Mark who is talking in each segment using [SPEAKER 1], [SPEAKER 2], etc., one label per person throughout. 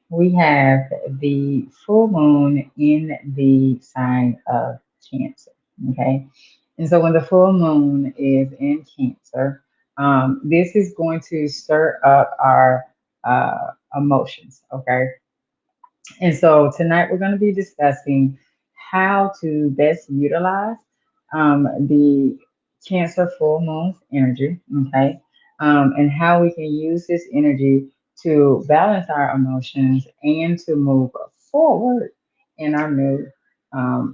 [SPEAKER 1] we have the full moon in the sign of Cancer. Okay. And so when the full moon is in Cancer, this is going to stir up our emotions. Okay. And so tonight we're going to be discussing how to best utilize the Cancer full moon's energy, okay, and how we can use this energy to balance our emotions and to move forward in our new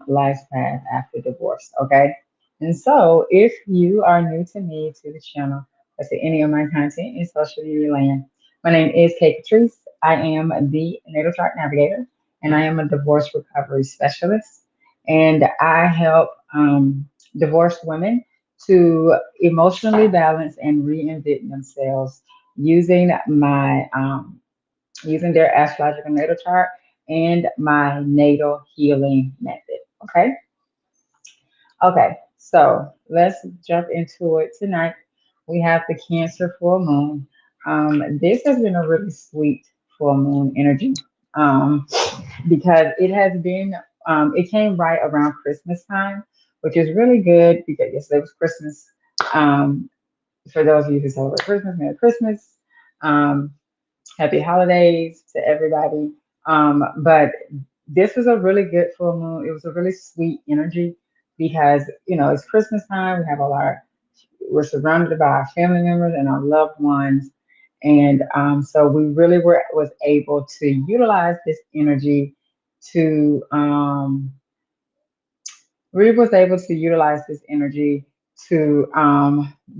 [SPEAKER 1] life path after divorce, okay. And so, if you are new to me, to the channel, or to any of my content in social media land, my name is kkatrice. I am the natal chart navigator, and I am a divorce recovery specialist. And I help divorced women to emotionally balance and reinvent themselves using my using their astrological natal chart and my natal healing method. Okay. Okay, so let's jump into it tonight. We have the Cancer full moon. This has been a really sweet full moon energy because it came right around Christmas time, which is really good because yesterday was Christmas. Um, for those of you who celebrate Christmas, Merry Christmas. Um, Happy holidays to everybody. But this was a really good full moon. It was a really sweet energy because, it's Christmas time. We're surrounded by our family members and our loved ones. And so we really was able to utilize this energy to, we was able to utilize this energy to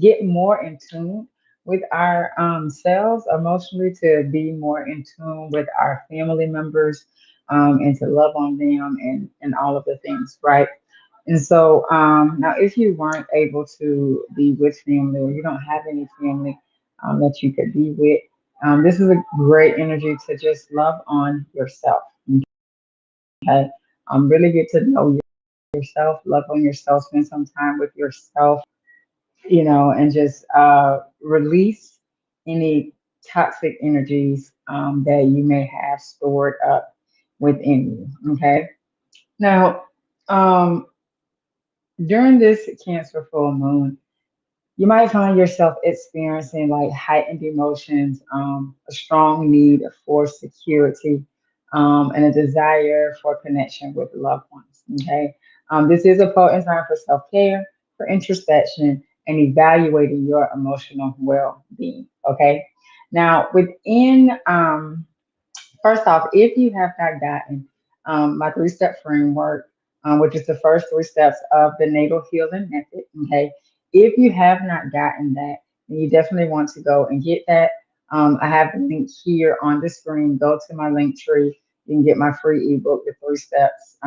[SPEAKER 1] get more in tune with our selves emotionally, to be more in tune with our family members, and to love on them and all of the things, right? And so now, if you weren't able to be with family or you don't have any family that you could be with, this is a great energy to just love on yourself. Okay, really get to know yourself, love on yourself, spend some time with yourself, and just release any toxic energies that you may have stored up within you. Okay. Now, um, during this Cancer full moon, you might find yourself experiencing like heightened emotions, a strong need for security, and a desire for connection with loved ones. Okay. This is a potent time for self care, for introspection, and evaluating your emotional well being. Okay. Now, first off, if you have not gotten my 3-step framework, which is the first 3 steps of the natal healing method, okay, if you have not gotten that, then you definitely want to go and get that. I have the link here on the screen. Go to my link tree. You can get my free ebook, the 3 steps,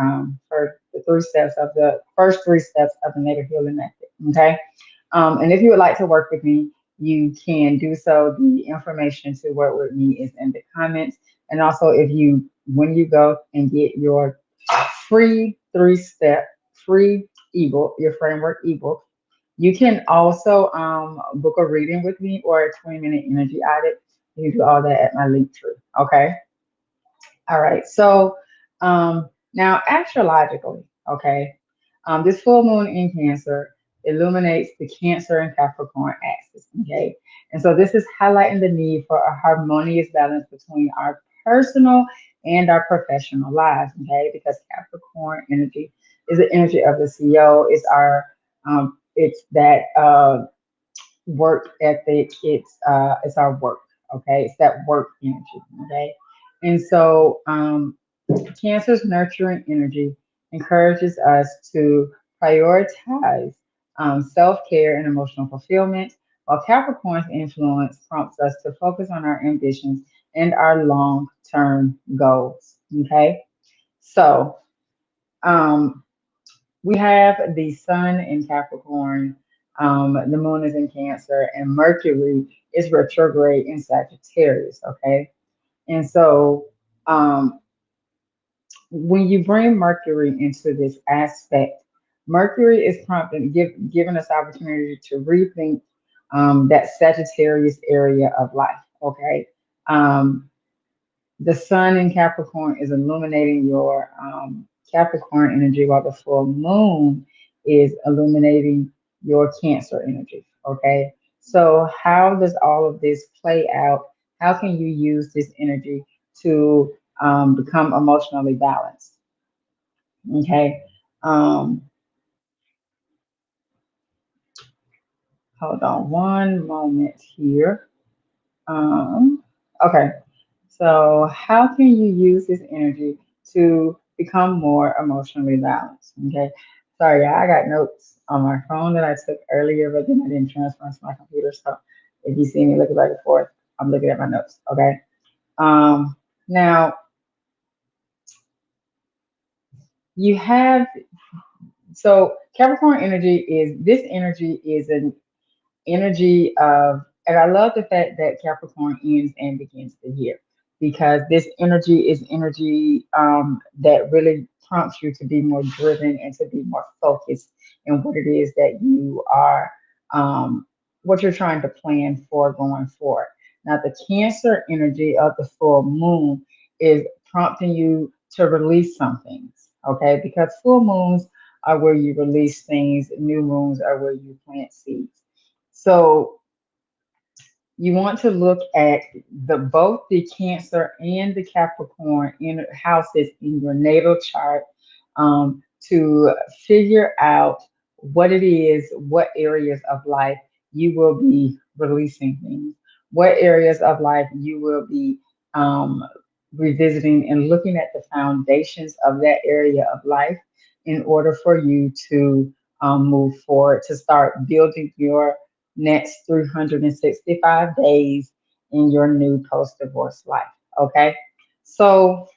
[SPEAKER 1] for the 3 steps of the first 3 steps of the natal healing method. Okay. And if you would like to work with me, you can do so. The information to work with me is in the comments. And also, when you go and get your free 3-step free ebook, your framework ebook, you can also book a reading with me or a 20-minute energy audit. You can do all that at my link tree. Okay. All right. So now, astrologically, okay, this full moon in Cancer illuminates the Cancer and Capricorn axis. Okay. And so this is highlighting the need for a harmonious balance between our personal and our professional lives. Okay. Because Capricorn energy is the energy of the CEO. It's that work ethic. It's our work. Okay. It's that work energy. Okay. And so Cancer's nurturing energy encourages us to prioritize self care and emotional fulfillment, while Capricorn's influence prompts us to focus on our ambitions and our long term goals. Okay, so um, we have the sun in Capricorn, the moon is in Cancer, and Mercury is retrograde in Sagittarius. Okay, and so um, when you bring Mercury into this aspect, Mercury is giving us opportunity to rethink that Sagittarius area of life. Okay. Um, The sun in Capricorn is illuminating your Capricorn energy, while the full moon is illuminating your Cancer energy. Okay. So, how does all of this play out? How can you use this energy to become emotionally balanced? Okay. Um, Hold on one moment here. Um, okay. So, how can you use this energy to become more emotionally balanced? Okay. Sorry, I got notes on my phone that I took earlier, but then I didn't transfer to my computer. So, if you see me looking back and forth, I'm looking at my notes. Okay. Um, Now, you have, so Capricorn energy is, this energy is an energy of, and I love the fact that Capricorn ends and begins the year, because this energy is energy that really prompts you to be more driven and to be more focused in what it is that you are, um, what you're trying to plan for going forward. Now, the Cancer energy of the full moon is prompting you to release some things, okay? Because full moons are where you release things, new moons are where you plant seeds. So you want to look at the both the Cancer and the Capricorn in houses in your natal chart, to figure out what it is, what areas of life you will be releasing things, what areas of life you will be um, revisiting and looking at the foundations of that area of life in order for you to move forward, to start building your next 365 days in your new post divorce life. Okay. So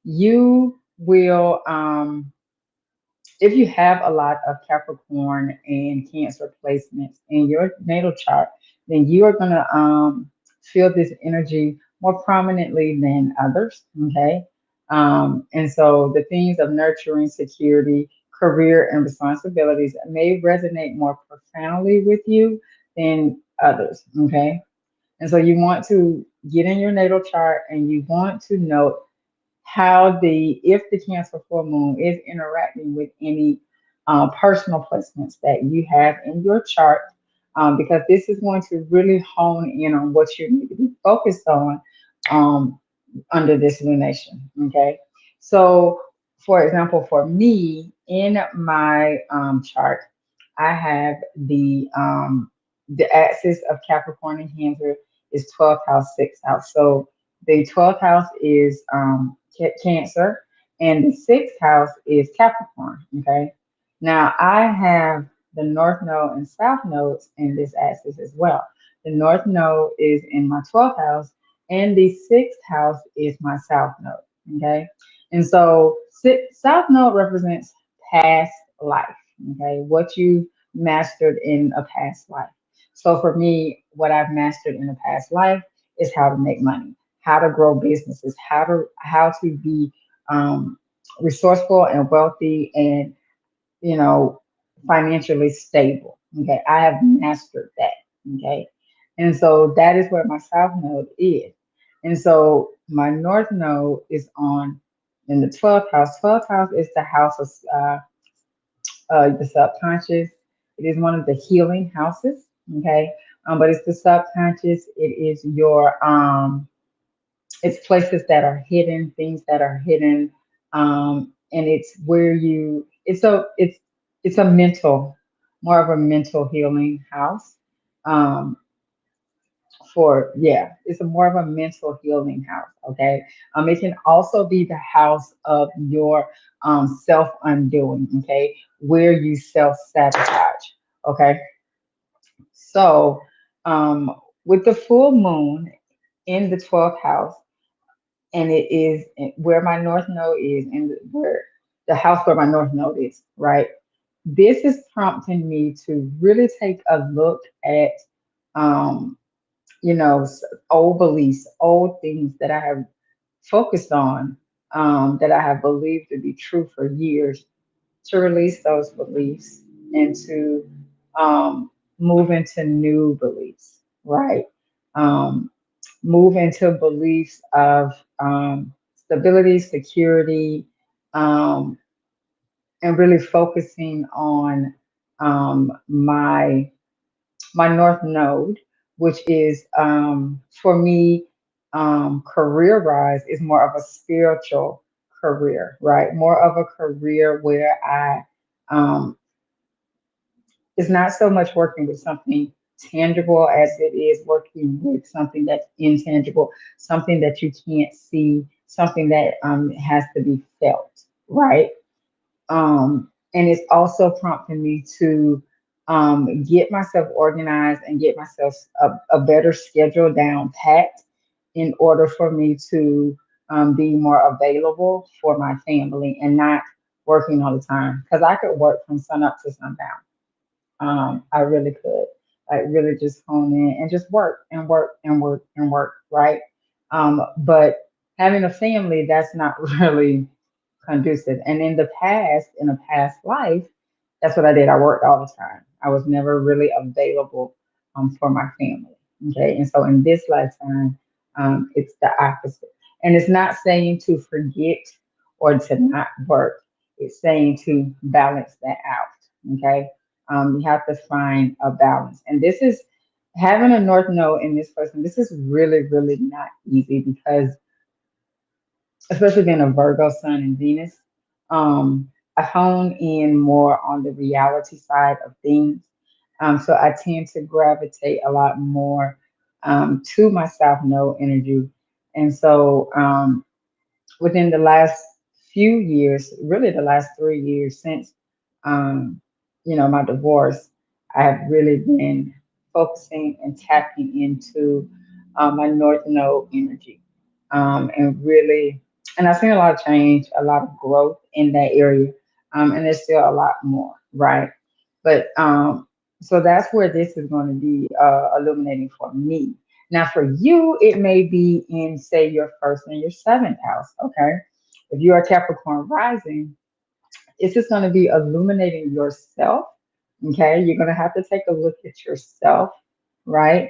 [SPEAKER 1] you will, if you have a lot of Capricorn and Cancer placements in your natal chart, then you are going to feel this energy more prominently than others. Okay. And so the themes of nurturing, security, career, and responsibilities may resonate more profoundly with you than others. Okay. And so you want to get in your natal chart and you want to note how the, if the Cancer full moon is interacting with any personal placements that you have in your chart, because this is going to really hone in on what you need to be focused on um, under this lunation. Okay, so for example, for me in my chart, I have the axis of Capricorn and Cancer is 12th house, 6th house. So the 12th house is Cancer, and the 6th house is Capricorn. Okay. Now I have the North Node and South Nodes in this axis as well. The North Node is in my 12th house, and the 6th house is my South Node. Okay. And so South Node represents past life. Okay. What you mastered in a past life. So for me, what I've mastered in a past life is how to make money, how to grow businesses, how to be um, resourceful and wealthy, and you know financially stable. Okay, I have mastered that. Okay, and so that is where my South Node is, and so my North Node is on in the 12th house. 12th house is the house of the subconscious. It is one of the healing houses. Okay, but it's the subconscious. It is your it's places that are hidden, things that are hidden, and it's where you. It's a mental, more of a mental healing house. Um, for yeah, it's a more of a mental healing house. Okay, it can also be the house of your self undoing. Okay, where you self sabotage. Okay, so with the full moon in the 12th house, and it is where my North Node is, and where the house where my North Node is, right? This is prompting me to really take a look at, um, old beliefs, old things that I have focused on, that I have believed to be true for years, to release those beliefs and to move into new beliefs, right? Um, Move into beliefs of stability, security, um, and really focusing on my North Node, which is for me, career wise, is more of a spiritual career, right? More of a career where um, it's not so much working with something tangible as it is working with something that's intangible, something that you can't see, something that has to be felt, right? And it's also prompting me to get myself organized and get myself a better schedule down packed in order for me to be more available for my family and not working all the time. Because I could work from sun up to sundown. I really could. Like really just hone in and just work and work and work and work, right? But having a family, that's not really conducive. And in the past, in a past life, that's what I did. I worked all the time. I was never really available for my family. Okay. And so in this lifetime, it's the opposite. And it's not saying to forget or to not work, it's saying to balance that out. Okay. You have to find a balance. And this is having a North Node in this person. This is really, really not easy because especially being a Virgo Sun and Venus, I hone in more on the reality side of things. So I tend to gravitate a lot more to my South Node energy. And so within the last few years, really the last 3 years since um, my divorce, I have really been focusing and tapping into my North Node energy, and really, and I've seen a lot of change, a lot of growth in that area, and there's still a lot more, right? But so that's where this is going to be illuminating for me. Now, for you, it may be in, say, your first and your seventh house, okay? If you are Capricorn rising, it's just going to be illuminating yourself, okay? You're going to have to take a look at yourself, right?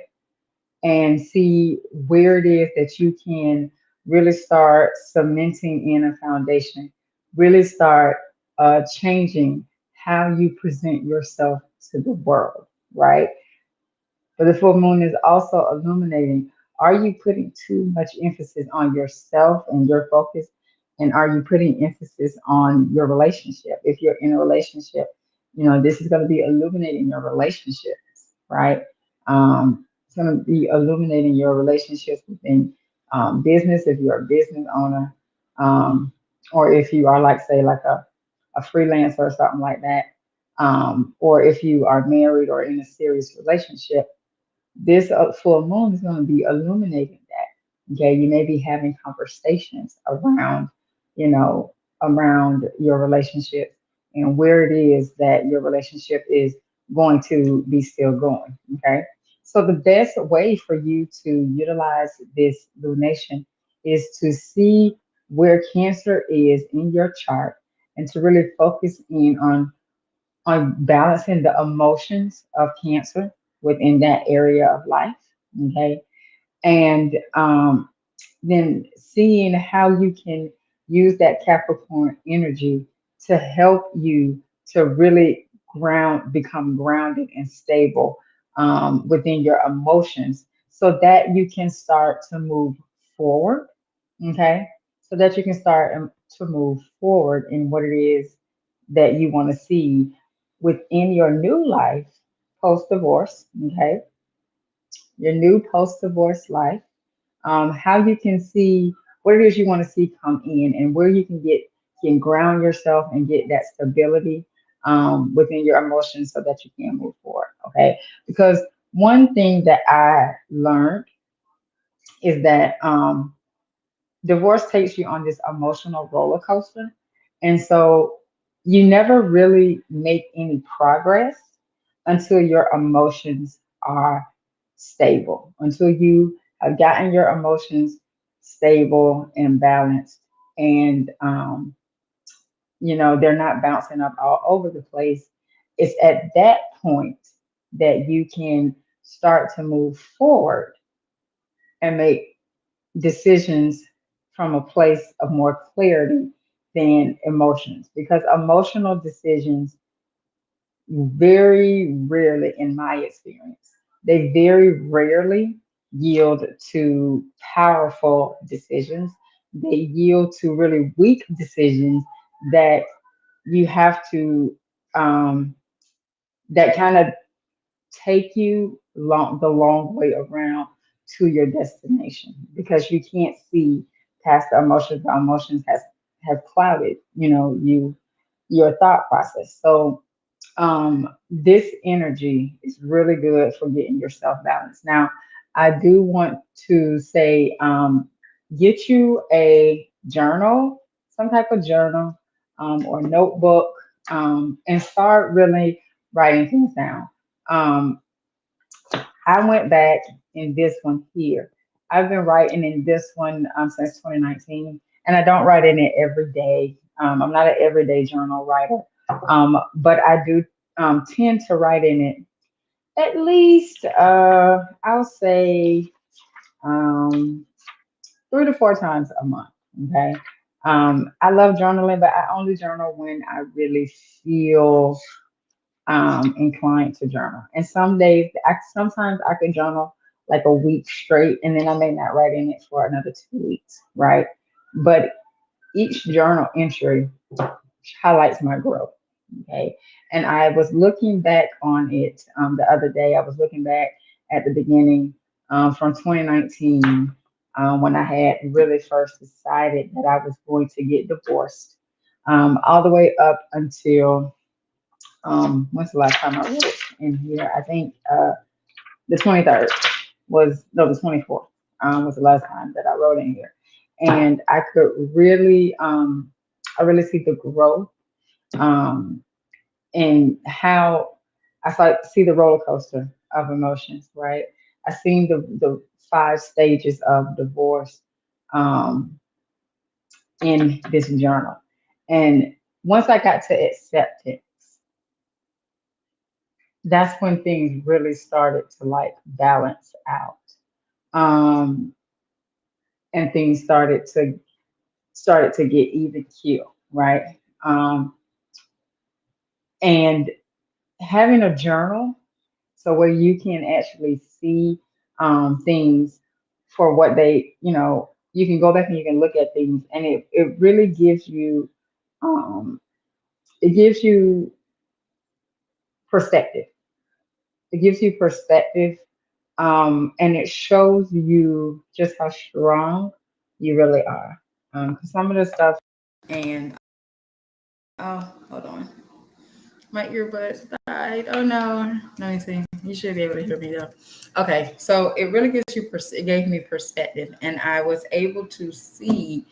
[SPEAKER 1] And see where it is that you can really start cementing in a foundation, really start changing how you present yourself to the world, right? But the full moon is also illuminating. Are you putting too much emphasis on yourself and your focus? And are you putting emphasis on your relationship? If you're in a relationship, this is going to be illuminating your relationships, right? It's going to be illuminating your relationships within business, if you're a business owner, um, or if you are, like, say, like a freelancer or something like that, or if you are married or in a serious relationship, this full moon is going to be illuminating that. Okay, you may be having conversations around, you know, around your relationship and where it is that your relationship is going to be still going. Okay, so the best way for you to utilize this lunation is to see where Cancer is in your chart and to really focus in on balancing the emotions of Cancer within that area of life. Okay. And then seeing how you can use that Capricorn energy to help you to really become grounded and stable within your emotions so that you can start to move forward. Okay. So that you can start to move forward in what it is that you want to see within your new life post divorce. Okay. Your new post divorce life, how you can see what it is you want to see come in and where you can ground yourself and get that stability within your emotions so that you can move forward. Okay, because one thing that I learned is that divorce takes you on this emotional roller coaster, and so you never really make any progress until your emotions are stable, until you have gotten your emotions stable and balanced, and they're not bouncing up all over the place. It's at that point that you can start to move forward and make decisions from a place of more clarity than emotions, because emotional decisions very rarely, in my experience, they very rarely yield to powerful decisions. They yield to really weak decisions that you have to, um, that kind of take you the long way around to your destination, because you can't see past the emotions. The emotions has have clouded, your thought process. So this energy is really good for getting yourself balanced. Now, I do want to say, get you a journal, some type of journal, or notebook, and start really writing things down. Um, I went back in this one here. I've been writing in this one since 2019, and I don't write in it every day. I'm not an everyday journal writer, but I do tend to write in it at least, I'll say, um, 3 to 4 times a month. Okay. I love journaling, but I only journal when I really feel inclined to journal. And some days, sometimes I can journal like a week straight, and then I may not write in it for another 2 weeks, right? But each journal entry highlights my growth. Okay. And I was looking back on it the other day. I was looking back at the beginning from 2019 when I had really first decided that I was going to get divorced, all the way up until when's the last time I wrote in here? I think the 23rd was, no, the 24th was the last time that I wrote in here. And I could really, I really see the growth um, and how I see the roller coaster of emotions, right? I seen the 5 stages of divorce um, in this journal. And once I got to acceptance, that's when things really started to like balance out. Um, and things started to get even keel, right? And having a journal, so where you can actually see things for what you can go back and you can look at things, and it really gives you um, it gives you perspective. It gives you perspective, and it shows you just how strong you really are. 'Cause some of the stuff, and oh, hold on. My earbuds died. Oh no. Let me see. You should be able to hear me though. Okay, so it really it gave me perspective, and I was able to see,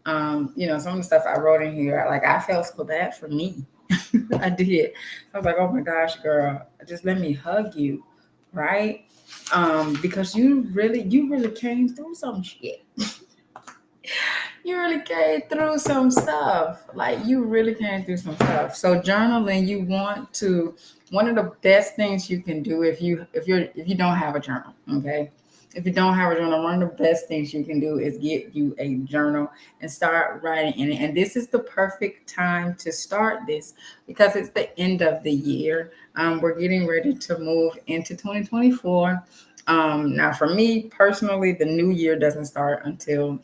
[SPEAKER 1] some of the stuff I wrote in here. Like I felt so bad for me. I did. I was like, oh my gosh, girl, just let me hug you, right? Because you really came through some shit. You really came through some stuff. Like you really came through some stuff. So journaling, one of the best things you can do if you don't have a journal, okay? If you don't have a journal, one of the best things you can do is get you a journal and start writing in it. And this is the perfect time to start this because it's the end of the year. We're getting ready to move into 2024. Now, for me personally, the new year doesn't start until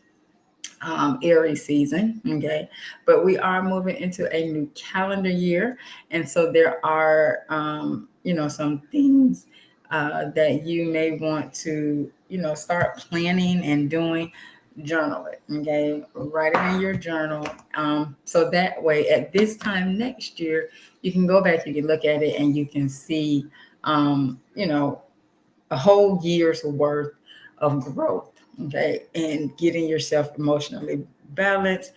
[SPEAKER 1] Aries season. Okay. But we are moving into a new calendar year. And so there are, some things that you may want to, start planning and doing. Journal it. Okay. Write it in your journal. So that way at this time next year, you can go back, you can look at it and you can see, a whole year's worth of growth, okay, and getting yourself emotionally balanced.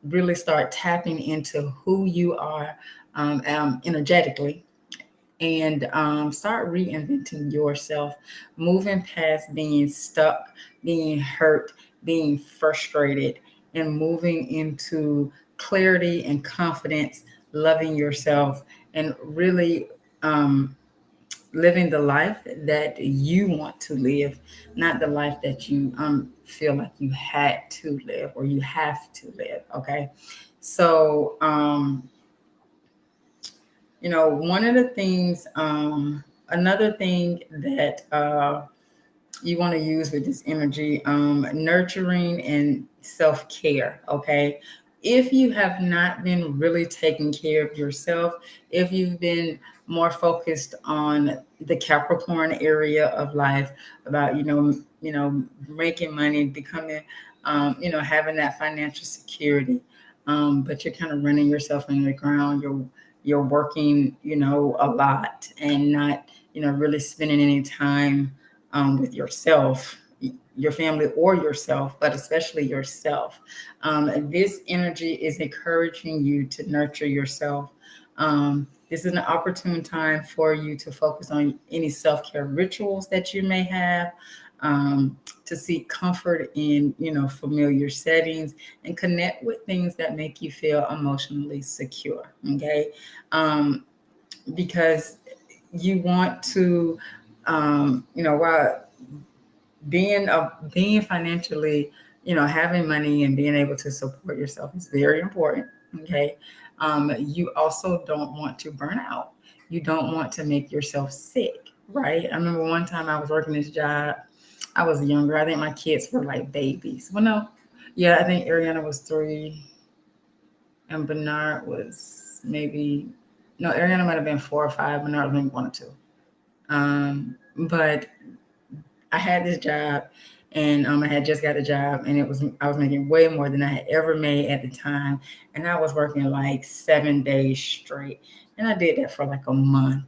[SPEAKER 1] Really start tapping into who you are energetically, and start reinventing yourself, moving past being stuck, being hurt, being frustrated, and moving into clarity and confidence, loving yourself, and really living the life that you want to live, not the life that you feel like you had to live or you have to live. Okay. So one of the things, another thing that you want to use with this energy, nurturing and self-care. Okay. If you have not been really taking care of yourself, if you've been more focused on the Capricorn area of life, about making money, becoming having that financial security, but you're kind of running yourself into the ground. You're working a lot and not really spending any time with yourself, your family, or yourself, but especially yourself. This energy is encouraging you to nurture yourself. This is an opportune time for you to focus on any self-care rituals that you may have, to seek comfort in familiar settings, and connect with things that make you feel emotionally secure. Okay. Because you want to, while being financially, having money and being able to support yourself is very important. Okay. You also don't want to burn out. You don't want to make yourself sick, right? I remember one time I was working this job. I was younger. I think my kids were like babies. Well, no, yeah, I think Ariana was 3 and Bernard was maybe, no, Ariana might have been 4 or 5. Bernard was maybe 1 or 2. But I had this job, and I had just got a job, and I was making way more than I had ever made at the time, and I was working like 7 days straight, and I did that for like a month,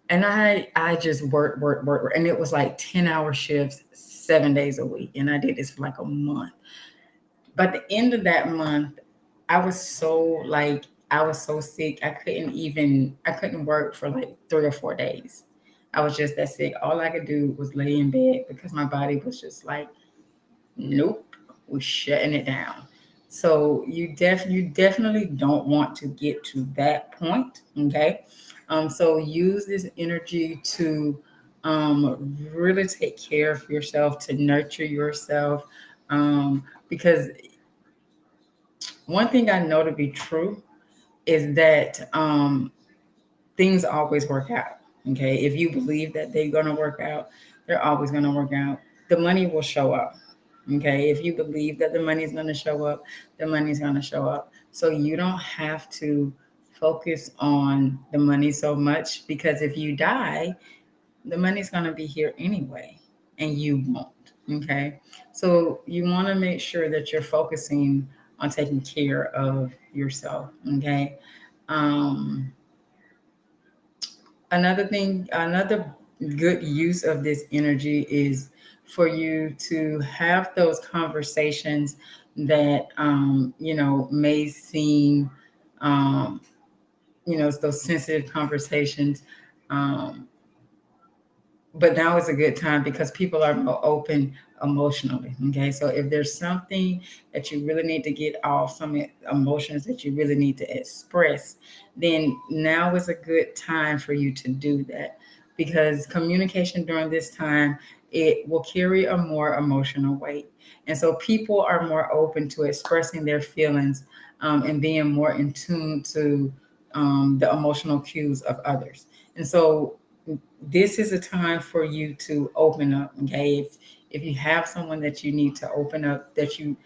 [SPEAKER 1] and I just worked, and it was like 10-hour shifts, 7 days a week, and I did this for like a month. By the end of that month, I was so sick. I couldn't work for like 3 or 4 days. I was just that sick. All I could do was lay in bed because my body was just like, nope, we're shutting it down. So you definitely don't want to get to that point. Okay. So use this energy to really take care of yourself, to nurture yourself. Because one thing I know to be true is that things always work out. Okay. If you believe that they're going to work out, they're always going to work out. The money will show up. Okay. If you believe that the money is going to show up, the money's going to show up. So you don't have to focus on the money so much, because if you die, the money's going to be here anyway and you won't. Okay. So you want to make sure that you're focusing on taking care of yourself. Okay. Um, another good use of this energy is for you to have those conversations that may seem, um, those sensitive conversations. Um, but now is a good time because people are more open emotionally. Okay. So if there's something that you really need to get off, some emotions that you really need to express, then now is a good time for you to do that, because communication during this time, it will carry a more emotional weight. And so people are more open to expressing their feelings, and being more in tune to the emotional cues of others. And so this is a time for you to open up. Okay. If you have someone that you need to open up, that you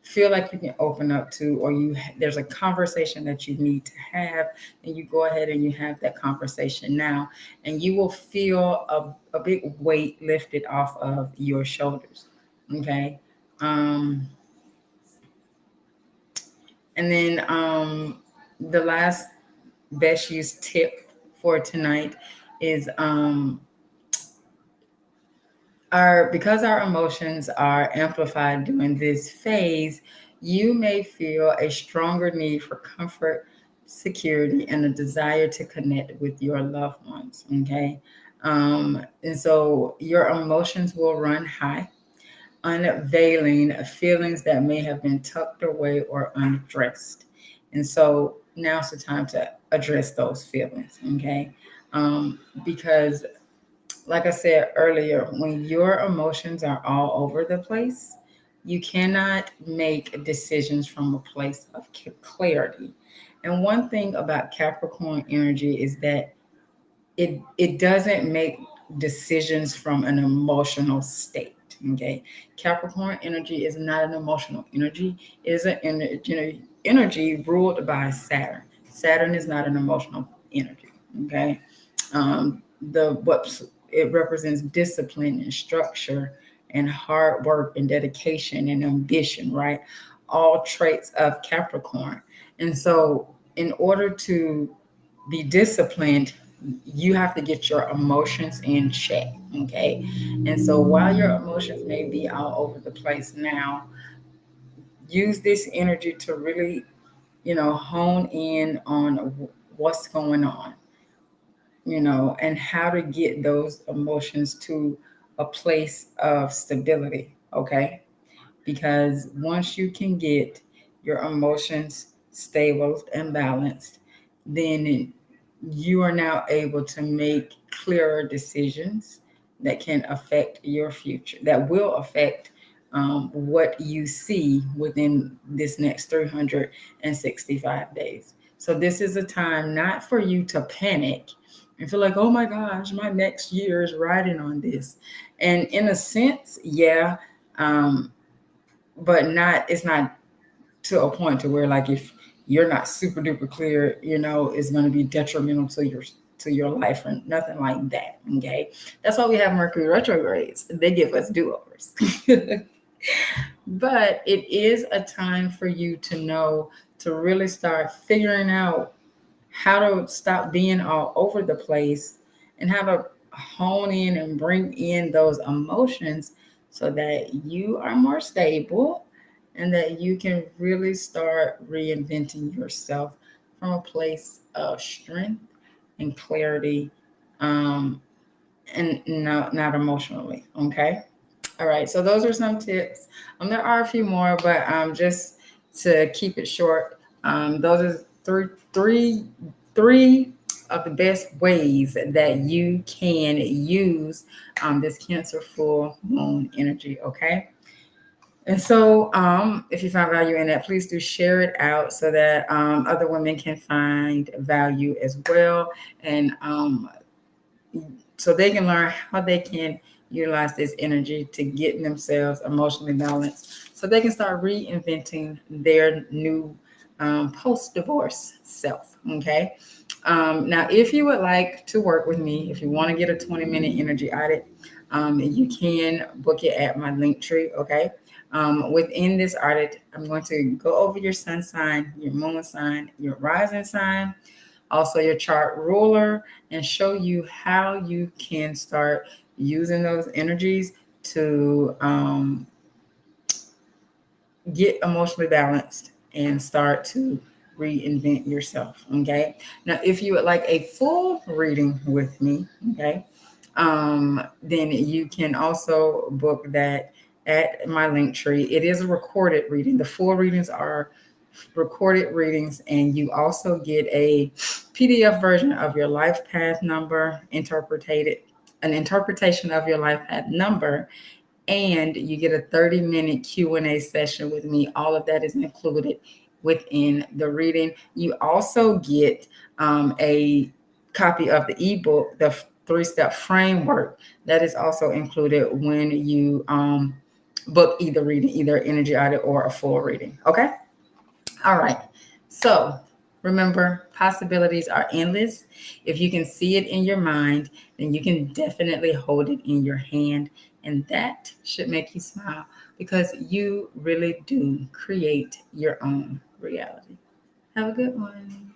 [SPEAKER 1] feel like you can open up to, or there's a conversation that you need to have, and you go ahead and you have that conversation now, and you will feel a big weight lifted off of your shoulders. Okay. um and then the last best use tip for tonight is, because our emotions are amplified during this phase, you may feel a stronger need for comfort, security, and a desire to connect with your loved ones. Okay. And so your emotions will run high, unveiling feelings that may have been tucked away or unaddressed. And so now's the time to address those feelings. Okay. Because like I said earlier, when your emotions are all over the place, you cannot make decisions from a place of clarity. And one thing about Capricorn energy is that it doesn't make decisions from an emotional state. Okay, Capricorn energy is not an emotional energy. It is an energy ruled by Saturn. Saturn is not an emotional energy. Okay, the what it represents discipline and structure and hard work and dedication and ambition, right? All traits of Capricorn. And so in order to be disciplined, you have to get your emotions in check. Okay, and so while your emotions may be all over the place now, use this energy to really, hone in on what's going on, and how to get those emotions to a place of stability. Okay, because once you can get your emotions stable and balanced, then you are now able to make clearer decisions that can affect your future, that will affect what you see within this next 365 days. So, this is a time not for you to panic and feel like, oh my gosh, my next year is riding on this. And in a sense, yeah, um, but it's not to a point to where, like, if you're not super duper clear, it's going to be detrimental to your life or nothing like that. Okay, that's why we have Mercury retrogrades. They give us do-overs. But it is a time for you to know, to really start figuring out how to stop being all over the place and how to hone in and bring in those emotions so that you are more stable and that you can really start reinventing yourself from a place of strength and clarity, um, and not emotionally. Okay. All right. So those are some tips. There are a few more, but just to keep it short, those are three of the best ways that you can use this Cancer full moon energy. Okay. And so, if you find value in that, please do share it out so that other women can find value as well. And so they can learn how they can utilize this energy to get themselves emotionally balanced so they can start reinventing their new post divorce self. Okay. Now, if you would like to work with me, if you want to get a 20-minute energy audit, you can book it at my link tree. Okay. Within this audit, I'm going to go over your sun sign, your moon sign, your rising sign, also your chart ruler, and show you how you can start using those energies to get emotionally balanced and start to reinvent yourself. Okay. Now, if you would like a full reading with me, okay, then you can also book that at my link tree. It is a recorded reading. The full readings are recorded readings, and you also get a PDF version of your life path number, an interpretation of your life path number, and you get a 30-minute Q&A session with me. All of that is included within the reading. You also get a copy of the ebook, the 3-step framework, that is also included when you book either reading, either energy audit or a full reading. Okay. All right. So remember, possibilities are endless. If you can see it in your mind, then you can definitely hold it in your hand. And that should make you smile because you really do create your own reality. Have a good one.